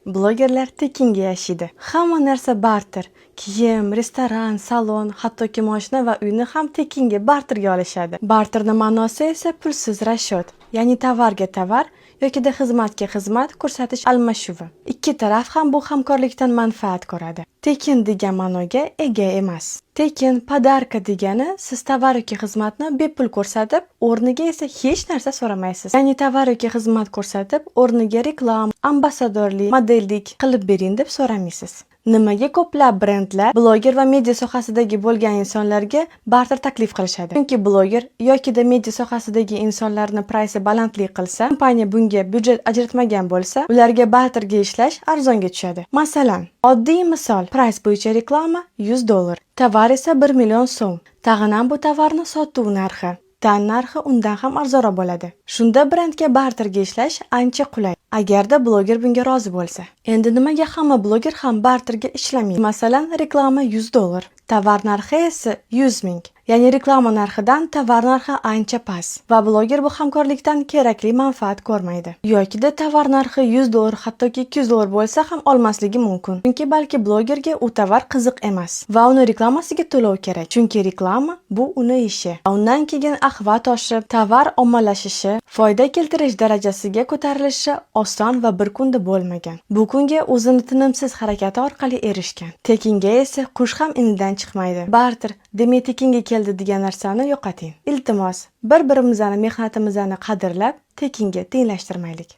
Blogerlar tekinga yashaydi. Hamma narsa barter. Kiyim, restoran, salon, hattoki mashina va uyni ham tekinga barterga olishadi. Barterning ma'nosi esa pulsiz rashyot, ya'ni tovarga tovar yokida xizmatga xizmat ko'rsatish almashuvi. Ikki taraf ham bu hamkorlikdan manfaat ko'radi. Tekin degan ma'noga ega emas. Tekin podarka degani siz tovar yoki xizmatni bepul ko'rsatib, o'rniga esa hech narsa so'ramaysiz. Ya'ni tovar yoki xizmat ko'rsatib, o'rniga reklama, ambasadorlik, modellik qilib bering deb so'ramaysiz. Nimaga ko'plab brendlar bloger va media sohasidagi bo'lgan insonlarga barter taklif qilishadi? Chunki bloger yokida media sohasidagi insonlarni praysi balandlik qilsa, kompaniya bunga byudjet ajratmagan bo'lsa, ularga barterga ishlash arzonga tushadi. Masalan, oddiy misol, prays bo'yicha reklama $100, tovar esa 1 million so'm. Tag'in ham bu tovarni sotuv narxi, tan narxi undan ham arzonroq bo'ladi. Shunda brendga barterga ishlash ancha qulay, agarda bloger bunga rozi bo'lsa. Endi nimaga hamma bloger ham barterga ishlamaydi? Masalan, reklama $100, tovar narxi esa 100 ming. Ya'ni reklama narxidan tovar narxi ancha past va bloger bu hamkorlikdan kerakli manfaat ko'rmaydi. Yokida tovar narxi $100, hattoki $200 bo'lsa ham olmasligi mumkin. Chunki balki blogerga u tovar qiziq emas va uni reklamasiga to'lov kerak. Chunki reklama bu uni ishi. Undan keyin axvat oshib, tovar ommalashishi, foyda keltirish darajasiga ko'tarilishi oson va bir kunda bo'lmagan. Bu kunga o'zini tinimsiz harakati orqali erishgan. Tekinga esa qush ham inidan chiqmaydi. Barter demak tekinga keldi degan narsani yo'qoting. Iltimos, bir-birimizni mehnatimizni qadrlab, tekinga tenglashtirmaylik.